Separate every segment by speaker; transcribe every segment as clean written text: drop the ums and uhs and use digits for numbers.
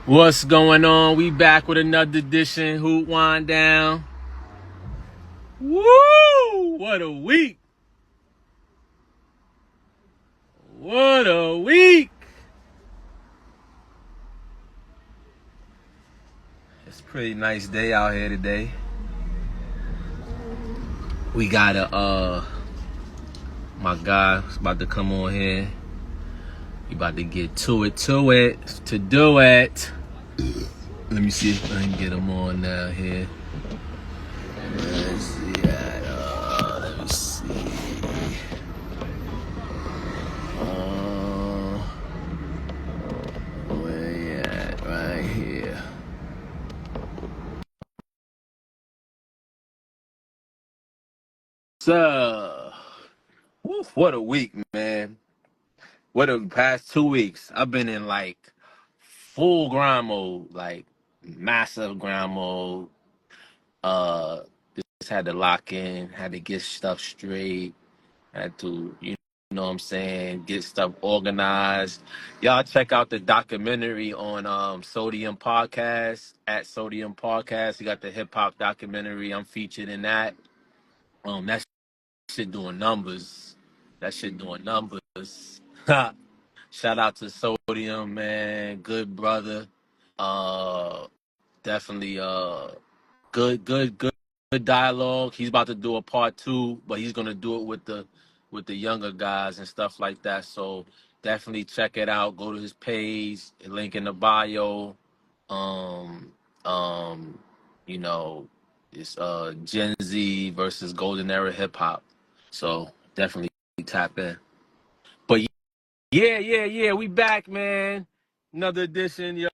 Speaker 1: What's going on? We back with another edition. Hoop Wind Down. Woo! What a week! What a week! It's a pretty nice day out here today. We got my guy's about to come on here. We about to get to it, to do it. Let me see if I can get him on now here. Let's see that. Let me see. Where you at? Right here. So, what a week, man. What a past 2 weeks. I've been in like full grind mode, like massive grind mode. Uh just had to lock in, had to get stuff straight, had to, you know what I'm saying, get stuff organized. Y'all check out the documentary on Sodium Podcast at Sodium Podcast. You got the hip hop documentary. I'm featured in that. That shit doing numbers. That shit doing numbers. Shout out to Sodium, man. Good brother. Uh Definitely good dialogue. He's about to do a part two, but he's gonna do it with the younger guys and stuff like that. So definitely check it out. Go to his page, link in the bio. Um um, you know, it's Gen Z versus Golden Era hip hop. So definitely tap in. But yeah, we back, man. Another edition, yo.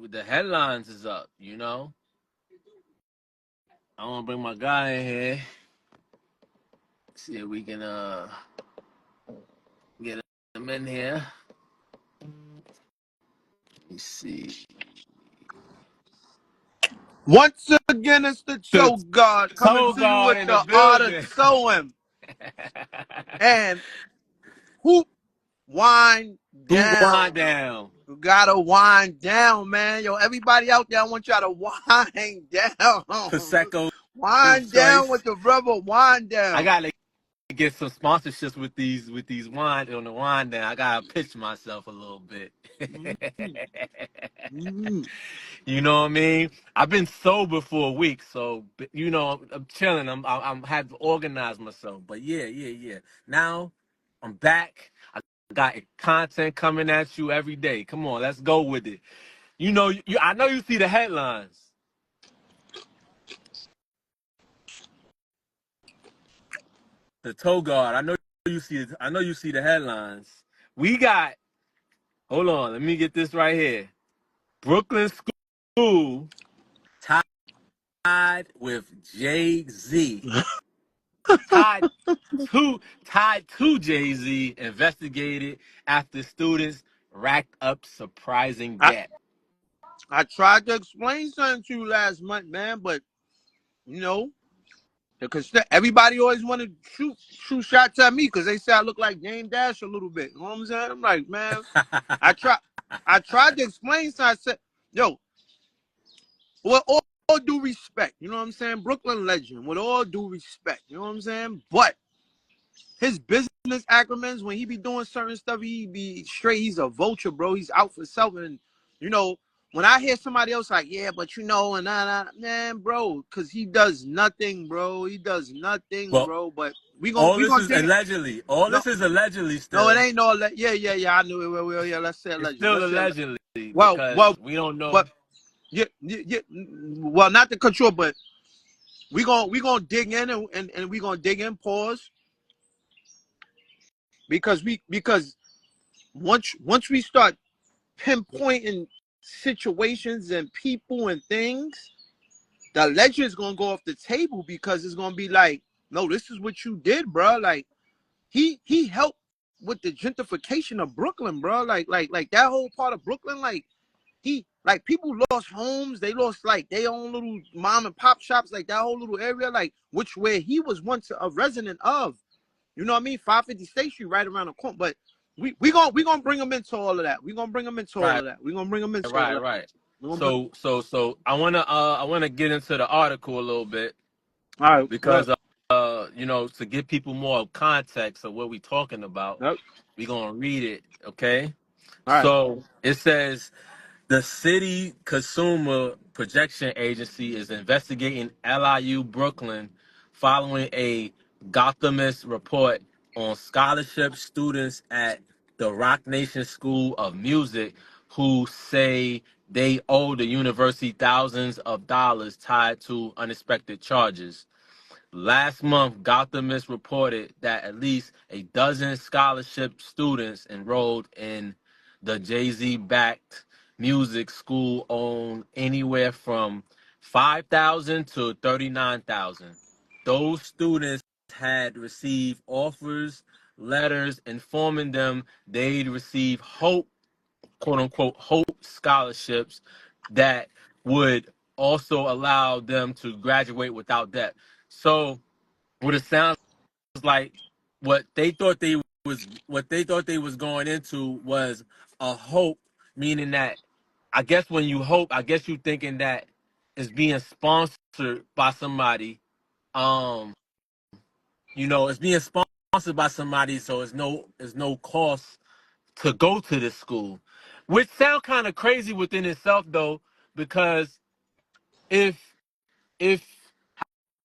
Speaker 1: The headlines is up, I want to bring my guy in here. See if we can get him in here. Let me see.
Speaker 2: Once again, it's the
Speaker 1: The
Speaker 2: Toe God coming
Speaker 1: toe
Speaker 2: to you
Speaker 1: guard
Speaker 2: with
Speaker 1: in the
Speaker 2: the art of
Speaker 1: building.
Speaker 2: sewing and hoop wind
Speaker 1: Who wind
Speaker 2: down.
Speaker 1: down?
Speaker 2: You gotta wind down, man. Yo, everybody out there, I want y'all to wind down.
Speaker 1: Prosecco
Speaker 2: Wind down
Speaker 1: choice.
Speaker 2: with the rubber, wind
Speaker 1: I
Speaker 2: down.
Speaker 1: gotta get some sponsorships with these wine on the wine down. I gotta pitch myself a little bit.
Speaker 2: Mm-hmm.
Speaker 1: You know what I mean? I've been sober for a week, so I'm chilling. I'm have to organize myself. But yeah. Now I'm back. I got content coming at you every day. Come on, let's go with it. I know you see the headlines. The toe guard. I know you see the headlines. We got. Hold on. Let me get this right here. Brooklyn school tied with Jay-Z. Tied to Jay-Z, investigated after students racked up surprising
Speaker 2: I,
Speaker 1: debt.
Speaker 2: I tried to explain something to you last month, man, but you know, because everybody always want to shoot shots at me because they say I look like Dame Dash a little bit. You know what I'm saying? I'm like, man, I tried to explain. So I said, yo, with all due respect, you know what I'm saying? Brooklyn legend, with all due respect, you know what I'm saying? But his business acromens, when he be doing certain stuff, he be straight. He's a vulture, bro. He's out for self. And, you know, when I hear somebody else like, yeah, but and man, bro, because he does nothing, bro. He does nothing,
Speaker 1: Well,
Speaker 2: bro. But we
Speaker 1: all this
Speaker 2: gonna
Speaker 1: is
Speaker 2: dig it.
Speaker 1: allegedly. All
Speaker 2: No,
Speaker 1: this is allegedly
Speaker 2: no, it
Speaker 1: still.
Speaker 2: ain't no. Yeah. I knew it. Well, yeah. Let's say
Speaker 1: It's
Speaker 2: allegedly.
Speaker 1: still
Speaker 2: Let's say
Speaker 1: allegedly
Speaker 2: well,
Speaker 1: because we don't know.
Speaker 2: but yeah. Well, not the control, but we gonna dig in and we gonna dig in. Pause because once we start pinpointing situations and people and things, the legend's gonna go off the table because it's gonna be like, no, this is what you did, bro. Like he helped with the gentrification of Brooklyn, bro. Like that whole part of Brooklyn, like people lost homes, they lost like their own little mom and pop shops, like that whole little area, like where he was once a resident of. You know what I mean? 550 State Street, right around the corner. But we gonna bring them into all of that. We gonna bring them into all
Speaker 1: Right,
Speaker 2: of that. We gonna bring them into all of
Speaker 1: right,
Speaker 2: that.
Speaker 1: right.
Speaker 2: We gonna bring.
Speaker 1: So I wanna get into the article a little bit
Speaker 2: All right. Well,
Speaker 1: because to give people more context of what we talking about.
Speaker 2: yep.
Speaker 1: We gonna read it, okay?
Speaker 2: All right.
Speaker 1: So it says the City Consumer Protection Agency is investigating LIU Brooklyn following a Gothamist report on scholarship students at the ROC Nation School of Music who say they owe the university thousands of dollars tied to unexpected charges. Last month, Gothamist reported that at least a dozen scholarship students enrolled in the Jay-Z backed music school owned anywhere from 5,000 to 39,000. Those students had received offers, letters informing them they'd receive hope, quote unquote, hope scholarships that would also allow them to graduate without debt. So what it sounds like, what they thought they was going into was a hope, meaning that I guess when you hope, I guess you thinking that it's being sponsored by somebody. Um, it's being sponsored by somebody, so it's no cost to go to this school, which sound kind of crazy within itself though, because if if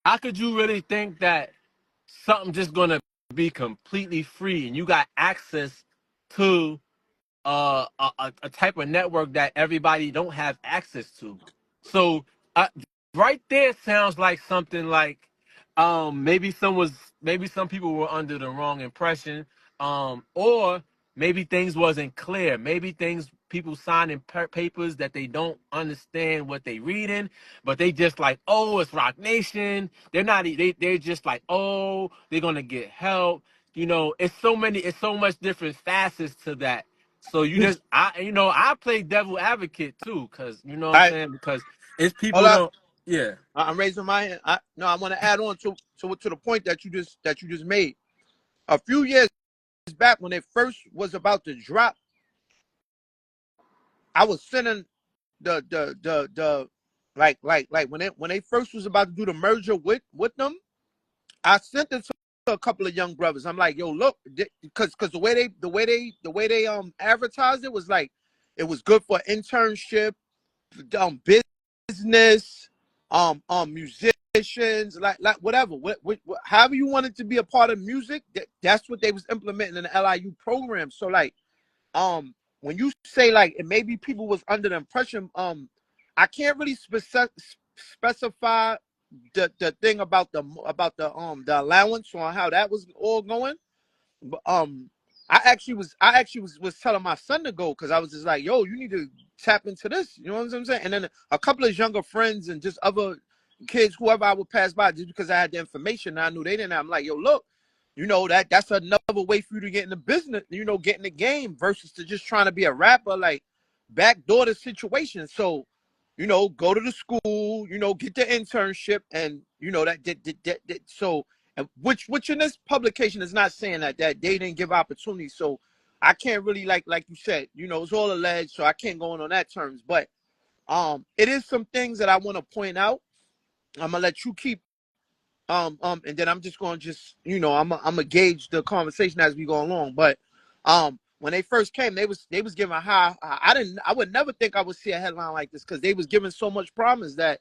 Speaker 1: how could you really think that something just gonna be completely free and you got access to a type of network that everybody don't have access to? So uh, right there sounds like something like maybe some people were under the wrong impression, or maybe things wasn't clear, maybe things people signing papers that they don't understand what they reading, but they just like, oh, it's Rock Nation. They're just like, oh, they're gonna get help. It's so much different facets to that. So I play devil advocate too, cause you know what
Speaker 2: All
Speaker 1: I'm
Speaker 2: right.
Speaker 1: saying, because it's
Speaker 2: Hold
Speaker 1: people
Speaker 2: up.
Speaker 1: don't. Yeah.
Speaker 2: I'm raising my hand. I want to add on to the point that you just made. A few years back, when it first was about to drop, I was sending the like when they first was about to do the merger with them. I sent it to a couple of young brothers. I'm like, yo, look, because the way they advertised it was like it was good for internship, business, musicians, like whatever, however you wanted to be a part of music. That's what they was implementing in the LIU program. So like, when you say like, and maybe people was under the impression, I can't really specify the thing about the allowance on how that was all going. But I actually was telling my son to go because I was just like, yo, you need to tap into this. You know what I'm saying? And then a couple of younger friends and just other kids, whoever I would pass by, just because I had the information, I knew they didn't. I'm like, yo, look, that's another way for you to get in the business. Get in the game versus to just trying to be a rapper, like backdoor the situation. So, go to the school, get the internship, and so, and which in this publication is not saying that they didn't give opportunities. So I can't really, like you said, it's all alleged, so I can't go on that terms. But it is some things that I want to point out. I'm gonna let you keep and then I'm just going to I'm gonna gauge the conversation as we go along. But when they first came, they was giving high. I would never think I would see a headline like this because they was giving so much promise that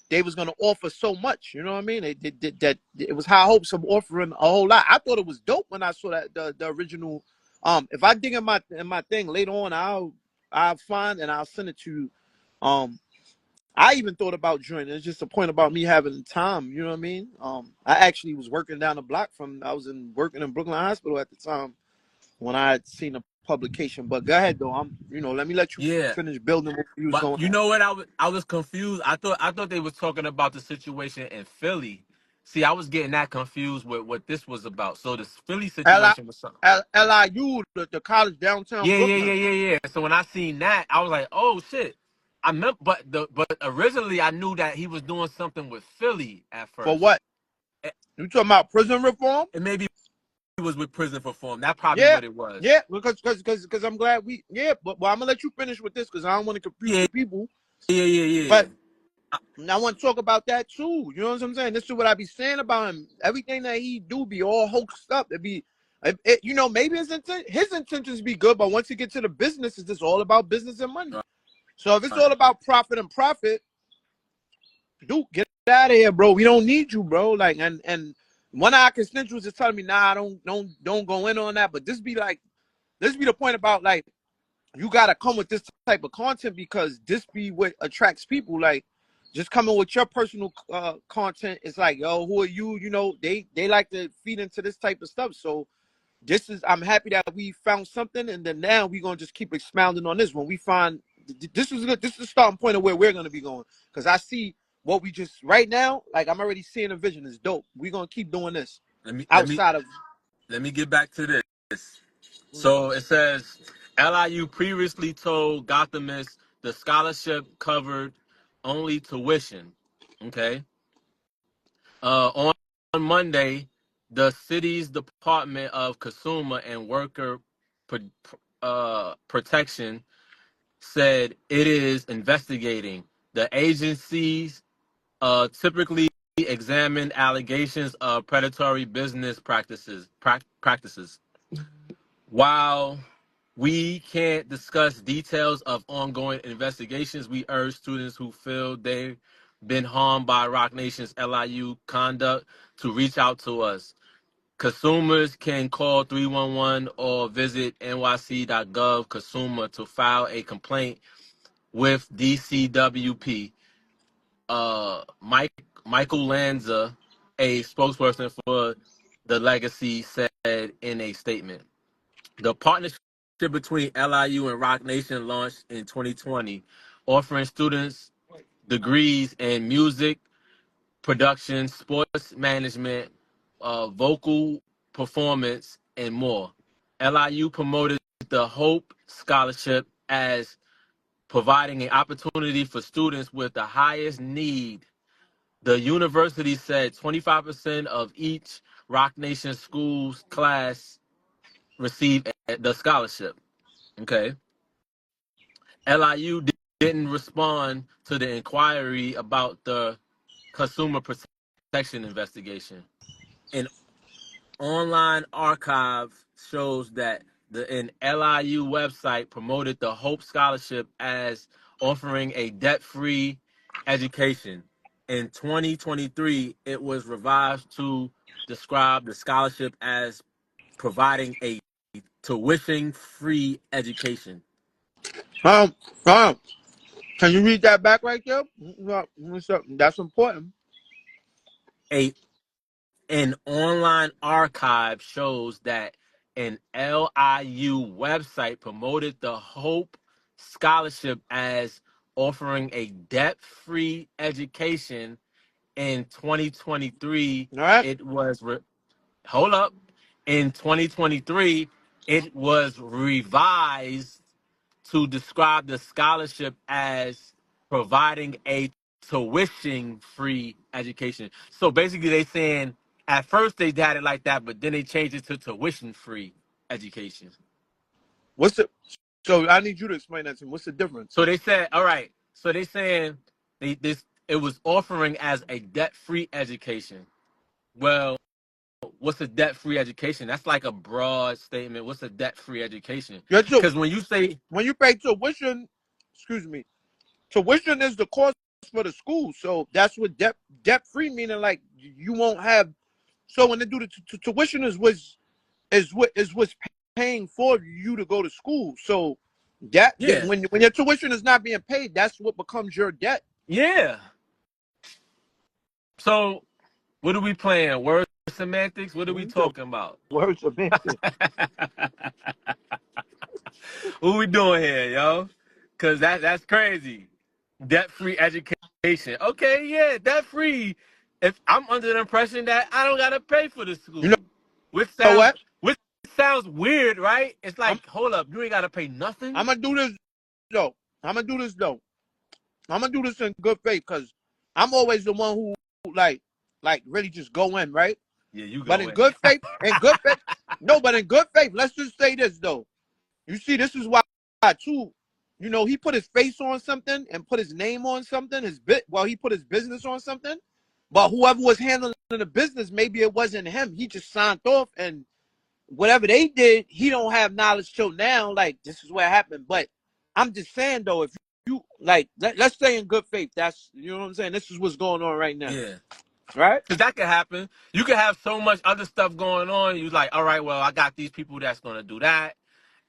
Speaker 2: they was going to offer so much. You know what I mean? They did that. It was high hopes of offering a whole lot. I thought it was dope when I saw that the original. If I dig in my thing later on, I'll find and I'll send it to you. I even thought about joining. It's just a point about me having time. You know what I mean? I actually was working down the block I was working in Brooklyn Hospital at the time when I had seen the publication. But go ahead though. Let me let you
Speaker 1: Yeah.
Speaker 2: finish building what you was
Speaker 1: But
Speaker 2: going
Speaker 1: you
Speaker 2: at.
Speaker 1: know what? I was confused. I thought they was talking about the situation in Philly. See, I was getting that confused with what this was about. So the Philly
Speaker 2: LI,
Speaker 1: situation was something.
Speaker 2: LIU, the college downtown
Speaker 1: Yeah, yeah, yeah,
Speaker 2: Brooklyn.
Speaker 1: yeah, yeah. So when I seen that, I was like, oh shit. I meant, but originally I knew that he was doing something with Philly at
Speaker 2: For
Speaker 1: first.
Speaker 2: what?
Speaker 1: It,
Speaker 2: You talking about prison reform?
Speaker 1: it may be was with prison reform. That's probably
Speaker 2: Yeah,
Speaker 1: what it was.
Speaker 2: yeah, because I'm glad we but I'm gonna let you finish with this because I don't want to confuse
Speaker 1: Yeah,
Speaker 2: the people.
Speaker 1: yeah.
Speaker 2: But I want to talk about that too. You know what I'm saying? This is what I be saying about him. Everything that he do be all hoaxed up. You know, maybe his intentions be good, but once you get to the business, it's just all about business and money. So if it's all about profit and profit, dude, get out of here, bro. We don't need you, bro. Like, and one of our constituents is telling me, nah, don't go in on that. But this be the point about like you gotta come with this type of content because this be what attracts people. Like, just coming with your personal content, it's like, yo, who are you? You know, they like to feed into this type of stuff. So I'm happy that we found something, and then now we're gonna just keep expounding on this. When we find this is the starting point of where we're gonna be going. Because I see what we just right now, like I'm already seeing a vision. It's dope. We're gonna keep doing this outside of.
Speaker 1: Let me get back to this. So it says LIU previously told Gothamists the scholarship covered only tuition. Okay. On Monday, the city's Department of Consumer and Worker Protection said it is investigating. The agencies typically examine allegations of predatory business practices. While we can't discuss details of ongoing investigations, we urge students who feel they've been harmed by ROC Nation's LIU conduct to reach out to us. Consumers can call 311 or visit nyc.gov consumer to file a complaint with DCWP. Michael Lanza, a spokesperson for the legacy, said in a statement. The partnership between LIU and ROC Nation launched in 2020, offering students degrees in music, production, sports management, vocal performance, and more. LIU promoted the Hope Scholarship as providing an opportunity for students with the highest need. The university said 25% of each ROC Nation school's class received the scholarship. Okay. LIU didn't respond to the inquiry about the consumer protection investigation. An online archive shows that an LIU website promoted the Hope Scholarship as offering a debt-free education. In 2023, it was revised to describe the scholarship as providing a tuition-free education.
Speaker 2: Um, um, can you read that back right there? That's important.
Speaker 1: A An online archive shows that an LIU website promoted the Hope Scholarship as offering a debt-free education in 2023.
Speaker 2: All right.
Speaker 1: It was hold up. In 2023, it was revised to describe the scholarship as providing a tuition-free education. So basically, they saying at first they had it like that, but then they changed it to tuition-free education.
Speaker 2: What's the? So I need you to explain that to me. What's the difference?
Speaker 1: So they said, all right. So they saying it was offering as a debt-free education. Well, what's a debt-free education? That's like a broad statement. What's a debt-free education? Because when you say
Speaker 2: when you pay tuition, excuse me, tuition is the cost for the school. So that's what debt free meaning. Like you won't have. So when they do the tuition is what's paying for you to go to school. So that
Speaker 1: yeah,
Speaker 2: when your tuition is not being paid, that's what becomes your debt.
Speaker 1: yeah. So what are we playing? Word semantics? What are we talking about?
Speaker 2: Word semantics.
Speaker 1: What we doing here, yo? Cause that's crazy. Debt free education. Okay, yeah, debt free. If I'm under the impression that I don't gotta pay for the
Speaker 2: You
Speaker 1: school, which
Speaker 2: know
Speaker 1: sounds
Speaker 2: what?
Speaker 1: which sounds weird, right? It's
Speaker 2: I'm
Speaker 1: like, hold up, you ain't gotta pay nothing.
Speaker 2: I'm gonna do this though. I'm gonna do this though. I'm gonna do this in good faith because I'm always the one who like really just go in, right?
Speaker 1: Yeah, you
Speaker 2: But
Speaker 1: go
Speaker 2: in
Speaker 1: in.
Speaker 2: good faith, no, but in good faith, let's just say this though. You see, this is why too, you know, he put his face on something and put his name on something, he put his business on something. But whoever was handling the business, maybe it wasn't him. He just signed off, and whatever they did, he don't have knowledge till now. Like, this is what happened. But I'm just saying though, if you like, let's say in good faith, that's, you know what I'm saying. This is what's going on right now,
Speaker 1: Yeah.
Speaker 2: right?
Speaker 1: Because that could happen. You could have so much other stuff going on. You like, all right, well, I got these people that's gonna do that,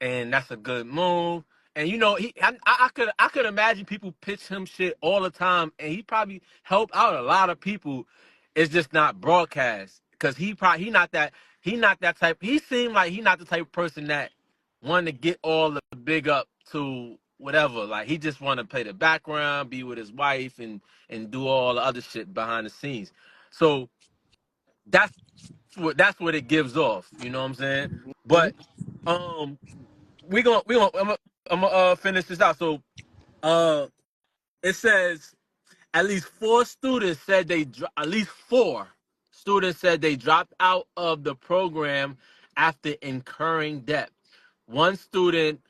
Speaker 1: and that's a good move. And you know, I could imagine people pitch him shit all the time, and he probably helped out a lot of people. It's just not broadcast because he not that type. He seemed like he not the type of person that wanted to get all the big up to whatever. Like he just want to play the background, be with his wife, and do all the other shit behind the scenes. So that's what it gives off. You know what I'm saying?
Speaker 2: Mhm.
Speaker 1: But um, I'm gonna finish this out. So uh, it says at least at least four students said they dropped out of the program after incurring debt. One student,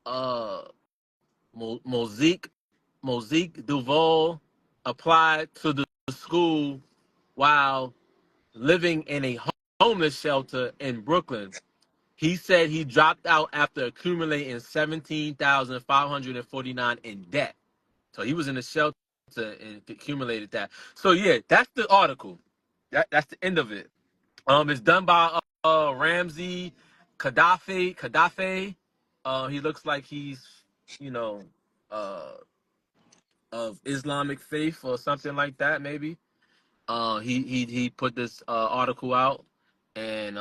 Speaker 1: uh, Mosaic Duval, applied to the school while living in a homeless shelter in Brooklyn. He said he dropped out after accumulating 17,549 in debt. So he was in the shelter and accumulated that. So yeah, that's the article. That's the end of it. It's done by Ramsey Gaddafi. He looks like he's, you know, uh, of Islamic faith or something like that, maybe. He put this article out, and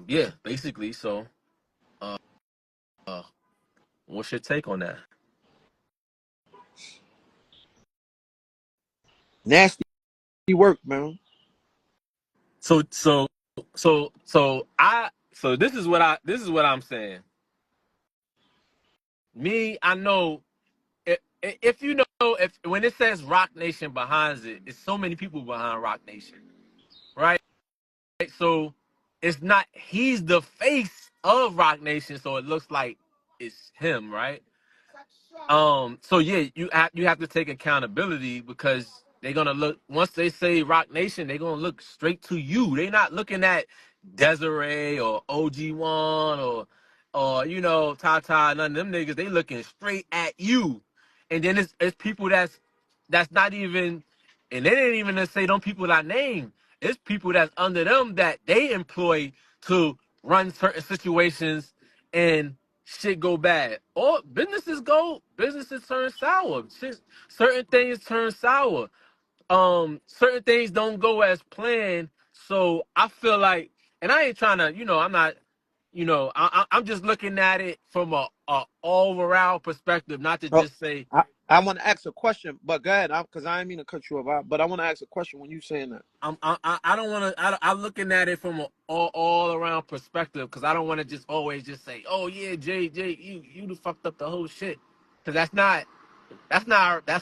Speaker 1: yeah, basically. So, uh, uh, what's your take on that?
Speaker 2: Nasty work, man.
Speaker 1: So so so this is what I'm saying. Me, I know if you know if when it says Rock Nation behind it, it's so many people behind Rock Nation, right? So it's not he's the face of Rock Nation, so it looks like it's him, right? So yeah, you have to take accountability because they're gonna look once they say Rock Nation, they're gonna look straight to you. They're not looking at Desiree or OG1 or you know Tata, none of them niggas. They looking straight at you, and then it's people that's not even, and they didn't even say them people I named. It's people that's under them that they employ to run certain situations and shit go bad. Or businesses turn sour. Certain things turn sour. Certain things don't go as planned. So I feel like, and I ain't trying to, I'm not, I'm just looking at it from a overall perspective, not to
Speaker 2: Oh,
Speaker 1: just say
Speaker 2: I want to ask a question, but go ahead, because I didn't mean to cut you off. But I want to ask a question when you saying that.
Speaker 1: I don't want to. I'm looking at it from an all around perspective because I don't want to just always just say, oh yeah, Jay, you fucked up the whole shit, because that's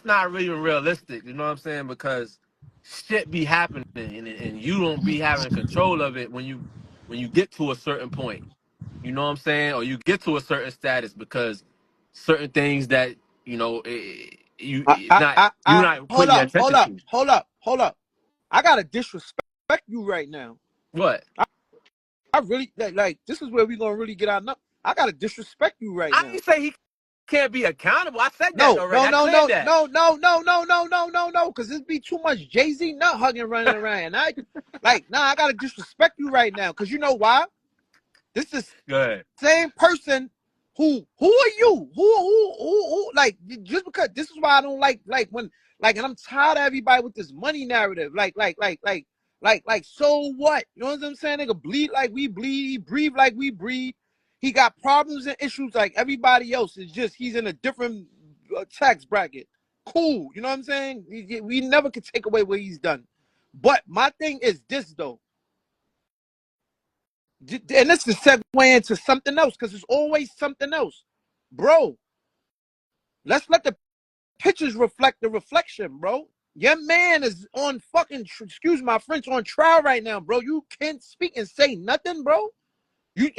Speaker 1: not really realistic. You know what I'm saying? Because shit be happening and you don't be having control of it when you get to a certain point. You know what I'm saying? Or you get to a certain status because certain things that you're not
Speaker 2: Hold
Speaker 1: putting your
Speaker 2: up,
Speaker 1: attention to.
Speaker 2: hold up. I gotta disrespect you right now.
Speaker 1: What?
Speaker 2: I really like this is where we gonna really get out. I gotta disrespect you right
Speaker 1: I
Speaker 2: now.
Speaker 1: ain't say he can't be accountable. I said that
Speaker 2: No,
Speaker 1: already.
Speaker 2: no,
Speaker 1: I
Speaker 2: no,
Speaker 1: cleared
Speaker 2: no,
Speaker 1: that.
Speaker 2: no, no, no, no, no, no, no, no, because this be too much Jay-Z nut hugging running around. I gotta disrespect you right now, because you know why? This is
Speaker 1: Go ahead.
Speaker 2: same person who are you? Who like, just because this is why I don't like when, like, and I'm tired of everybody with this money narrative. Like, so what? You know what I'm saying? Nigga bleed like we bleed, breathe like we breathe. He got problems and issues like everybody else. It's just he's in a different tax bracket. Cool. You know what I'm saying? We never could take away what he's done. But my thing is this though, and this is segue into something else because it's always something else, bro. Let's let the pictures reflect the reflection, bro. Your man is on fucking, excuse my French, on trial right now, bro. You can't speak and say nothing, bro. You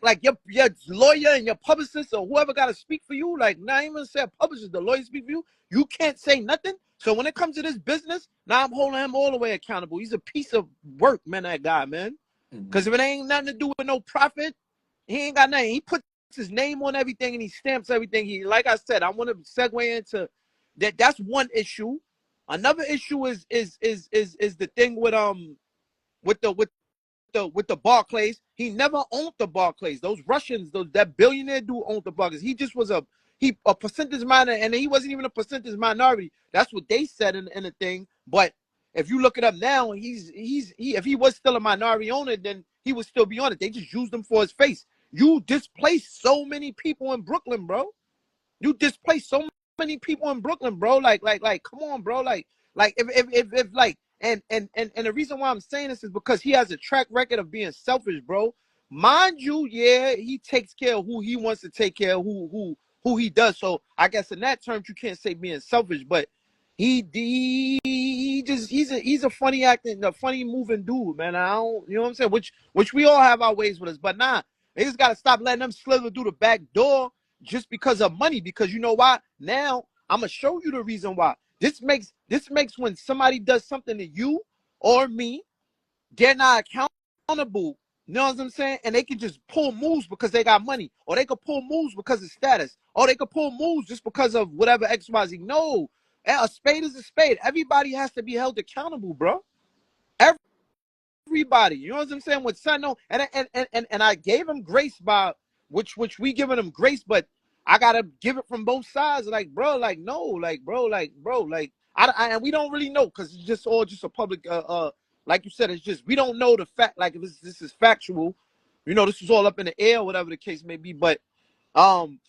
Speaker 2: like your lawyer and your publicist or whoever got to speak for you. Like, not even say a publicist, the lawyer speak for you. You can't say nothing. So when it comes to this business, now I'm holding him all the way accountable. He's a piece of work, man. That guy, man. Because if it ain't nothing to do with no profit, he ain't got nothing. He puts his name on everything and he stamps everything. He, like I said, I want to segue into that. That's one issue. Another issue is the thing with the Barclays. He never owned the Barclays. Those Russians, that billionaire dude owned the Barclays. He just was a percentage minor, and he wasn't even a percentage minority. That's what they said in the thing. But if you look it up now, if he was still a minority owner, then he would still be on it. They just used him for his face. You displaced so many people in Brooklyn, bro. You displaced so many people in Brooklyn, bro. Like, come on, bro. Like if like, and the reason why I'm saying this is because he has a track record of being selfish, bro. Mind you, yeah, he takes care of who he wants to take care of, who he does. So I guess in that terms, you can't say being selfish, but he's a funny acting, a funny moving dude, man. I don't, you know what I'm saying? Which we all have our ways with us, but nah, they just gotta stop letting them slither through the back door just because of money. Because you know why? Now I'm gonna show you the reason why. This makes when somebody does something to you or me, they're not accountable. You know what I'm saying? And they can just pull moves because they got money, or they could pull moves because of status, or they could pull moves just because of whatever XYZ. No, a spade is a spade. Everybody has to be held accountable, bro. Everybody, you know what I'm saying? With Sano, and I gave him grace by which we giving him grace, but I gotta give it from both sides. Like, bro, like no, like bro, like and we don't really know because it's just all just a public like you said, it's just we don't know the fact. Like if this is factual, you know, this is all up in the air, whatever the case may be. But um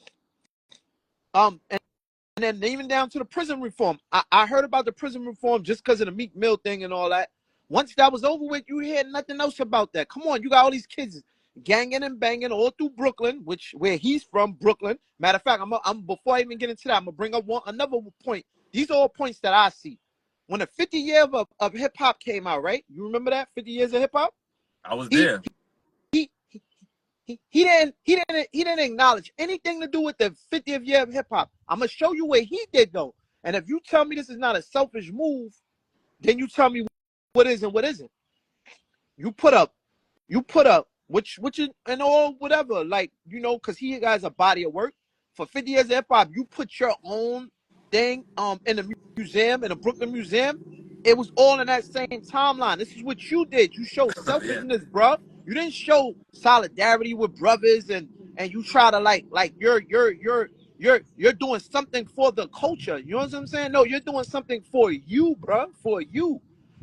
Speaker 2: and then even down to the prison reform. I heard about the prison reform just because of the Meek Mill thing and all that. Once that was over with, you hear nothing else about that. Come on, you got all these kids ganging and banging all through Brooklyn, where he's from, Brooklyn. Matter of fact, I'm before I even get into that, I'm gonna bring up another point. These are all points that I see. When the 50 years of hip hop came out, right? You remember that 50 years of hip hop?
Speaker 1: I was
Speaker 2: He
Speaker 1: there.
Speaker 2: he he didn't acknowledge anything to do with the 50th year of hip hop. I'm gonna show you what he did though. And if you tell me this is not a selfish move, then you tell me what is and what isn't. You put up, which is and all whatever, like you know, because he has a body of work for 50 years of hip hop. You put your own thing in the museum, in the Brooklyn Museum. It was all in that same timeline. This is what you did. You showed
Speaker 1: Yeah.
Speaker 2: selfishness, bro. You didn't show solidarity with brothers, and you try to like you're doing something for the culture. You know what I'm saying? No, you're doing something for you, bro, for you.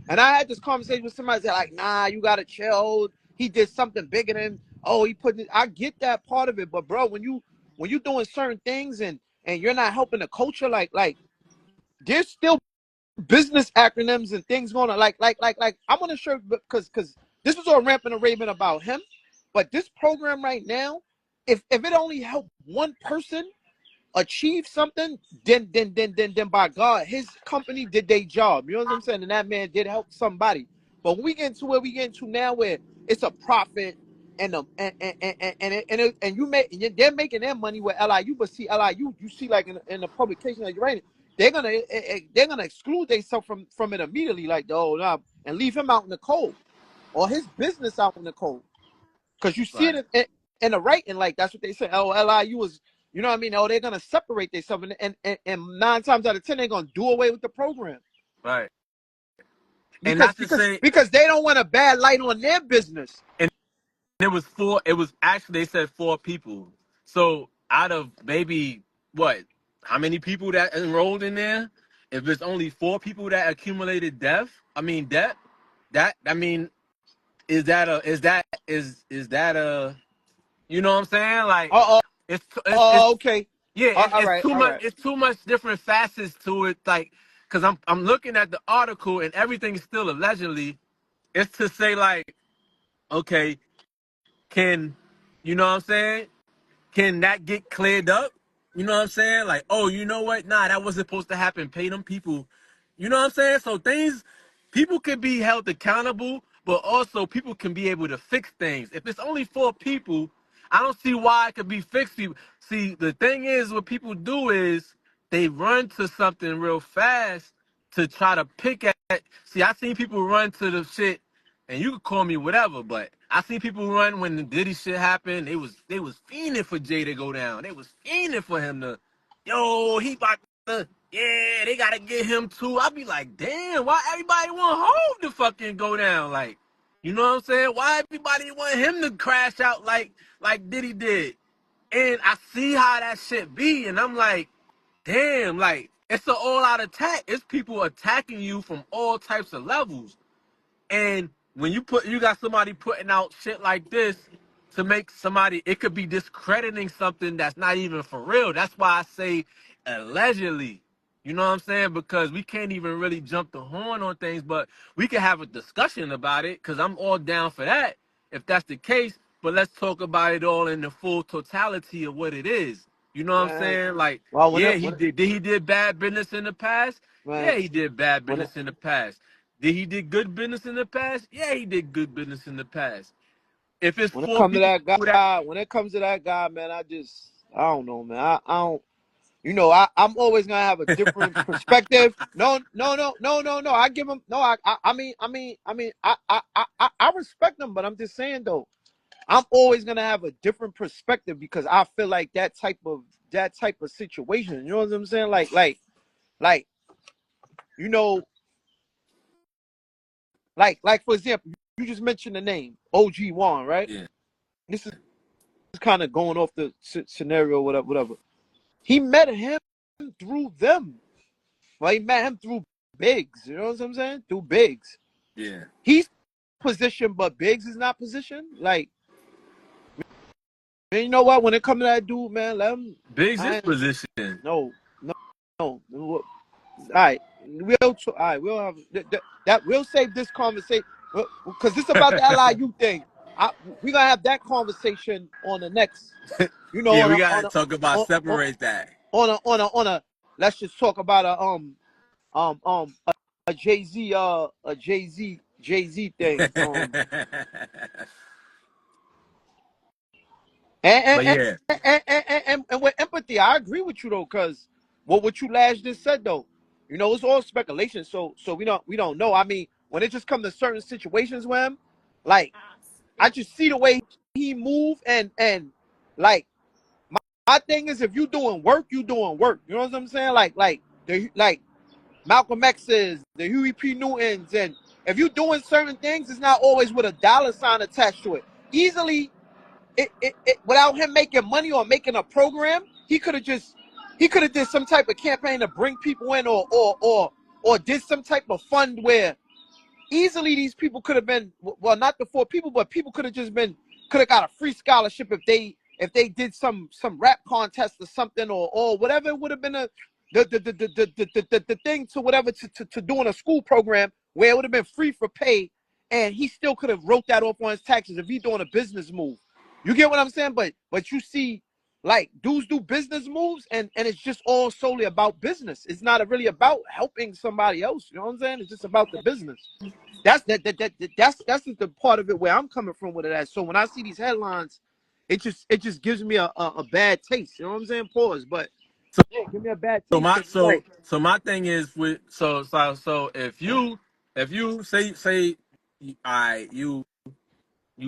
Speaker 2: And I had this conversation with somebody that like, nah, you gotta chill. He did something bigger than he put it. I get that part of it, but bro, when you doing certain things and you're not helping the culture, like there's still business acronyms and things going on. Like I'm gonna show because this was all rampant and raving about him, but this program right now, if it only helped one person achieve something, then by God, his company did their job. You know what I'm saying? And that man did help somebody. But when we get into where we get into now, where it's a profit and they're making their money with LIU, but see LIU, you see like in the publication that you're writing, they're gonna exclude themselves from it immediately, like oh nah, and leave him out in the cold or his business out in the cold. Because you see
Speaker 1: Right.
Speaker 2: it in the writing, like that's what they say. Oh, LIU is, you know what I mean? Oh, they're gonna separate themselves, and 9 times out of 10, they're gonna do away with the program
Speaker 1: Right. And
Speaker 2: because
Speaker 1: not to
Speaker 2: because
Speaker 1: say,
Speaker 2: because they don't want a bad light on their business.
Speaker 1: and it was four. It was actually they said four people. So out of maybe what? How many people that enrolled in there? If it's only four people that accumulated debt, that I mean, is that a you know what I'm saying? Like
Speaker 2: Oh,
Speaker 1: it's
Speaker 2: okay.
Speaker 1: yeah,
Speaker 2: All
Speaker 1: it's
Speaker 2: right,
Speaker 1: too
Speaker 2: all
Speaker 1: much.
Speaker 2: right.
Speaker 1: It's too much different facets to it. Like, cause I'm looking at the article and everything is still allegedly. It's to say like, okay, can you know what I'm saying? Can that get cleared up? You know what I'm saying? Like, oh, you know what? Nah, that wasn't supposed to happen. Pay them people. You know what I'm saying? So people can be held accountable, but also people can be able to fix things. If it's only 4 people, I don't see why it could be fixed. People see the thing is what people do is they run to something real fast to try to pick at. See, I seen people run to the shit, and you could call me whatever, but I seen people run when the Diddy shit happened. They was fiending for Jay to go down. They was fiending for him to, yo, he about to, yeah, they gotta get him too. I be like, damn, why everybody want Hov to fucking go down? Like, you know what I'm saying? Why everybody want him to crash out like Diddy did? And I see how that shit be, and I'm like, damn, like it's an all-out attack. It's people attacking you from all types of levels. And when you got somebody putting out shit like this to make somebody, it could be discrediting something that's not even for real. That's why I say allegedly. You know what I'm saying? Because we can't even really jump the horn on things, but we can have a discussion about it because I'm all down for that if that's the case. But let's talk about it all in the full totality of what it is. You know what I'm
Speaker 2: Man,
Speaker 1: saying? Like,
Speaker 2: well,
Speaker 1: yeah, he did. Did he did bad business in the past?
Speaker 2: man,
Speaker 1: Yeah, he did bad
Speaker 2: when it,
Speaker 1: business in the past. Did he did good business in the past? Yeah, he did good business in the past. If it's
Speaker 2: when it
Speaker 1: 4
Speaker 2: comes to
Speaker 1: people
Speaker 2: that
Speaker 1: that
Speaker 2: guy, man, I don't know, man. I don't. I'm always gonna have a different perspective. No, no, no, no, no, no. I give him no. I respect him, but I'm just saying though, I'm always gonna have a different perspective because I feel like that type of situation. You know what I'm saying? Like, you know, like for example, you just mentioned the name OG Wan, right?
Speaker 1: yeah,
Speaker 2: This is kind of going off the scenario, whatever, whatever. He met him through them. Well, he met him through Biggs. You know what I'm saying? Through Biggs.
Speaker 1: yeah.
Speaker 2: He's positioned, but Biggs is not positioned. Like, man, you know what? When it comes to that dude, man, let him.
Speaker 1: Biggs is
Speaker 2: I
Speaker 1: position.
Speaker 2: no, no, no. All right, all right. We'll have that. We'll save this conversation because this is about the LIU thing. We're gonna have that conversation on the next. You know,
Speaker 1: Yeah,
Speaker 2: on
Speaker 1: we
Speaker 2: a
Speaker 1: gotta
Speaker 2: on a
Speaker 1: talk about
Speaker 2: on, on,
Speaker 1: separate that.
Speaker 2: on a. Let's just talk about um um a Jay Z thing. And
Speaker 1: But
Speaker 2: and,
Speaker 1: yeah,
Speaker 2: and with empathy, I agree with you though, because what you last just said though, it's all speculation. So we don't know. I mean, when it just comes to certain situations with him, like I just see the way he move and like my thing is if you doing work, you doing work. You know what I'm saying? Like Malcolm X's, the Huey P. Newtons, and if you're doing certain things, it's not always with a dollar sign attached to it. Easily, without him making money or making a program, he could have did some type of campaign to bring people in, or did some type of fund where easily these people could have been, well, not the 4 people, but people could have got a free scholarship if they did some rap contest or something, or whatever. It would have been the thing to whatever to doing a school program where it would have been free for pay, and he still could have wrote that off on his taxes if he doing a business move. You get what I'm saying? But you see, like, dudes do business moves, and it's just all solely about business. It's not really about helping somebody else. You know what I'm saying? It's just about the business. That's the part of it where I'm coming from with it at. So when I see these headlines, it just gives me a bad taste. You know what I'm saying? Pause. But
Speaker 1: so
Speaker 2: yeah, give me a bad
Speaker 1: so
Speaker 2: taste
Speaker 1: my
Speaker 2: because it's like,
Speaker 1: so my thing is with so if you say all right, you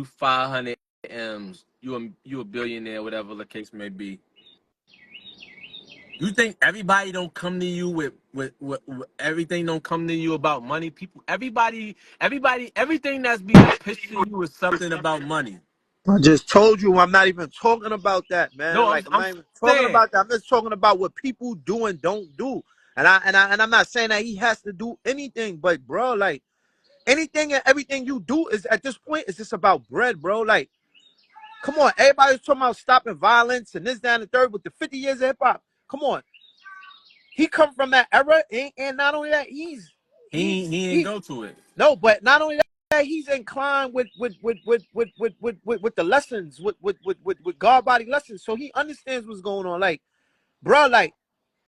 Speaker 1: 500 M's, you a billionaire, whatever the case may be. You think everybody don't come to you with everything don't come to you about money? People, everybody, everything that's being pitched to you is something about money.
Speaker 2: I just told you I'm not even talking about that, man.
Speaker 1: No,
Speaker 2: Like, I'm
Speaker 1: I'm
Speaker 2: not even talking
Speaker 1: saying
Speaker 2: about that. I'm just talking about what people do and don't do. And I'm not saying that he has to do anything, but bro, like, anything and everything you do is at this point is just about bread, bro. Like, come on, everybody's talking about stopping violence and this, that, and the third with the 50 years of hip hop. Come on, he come from that era, and not only that,
Speaker 1: he ain't
Speaker 2: he
Speaker 1: go to it.
Speaker 2: no, but not only that, he's inclined with the lessons, with God body lessons, so he understands what's going on. Like, bro, like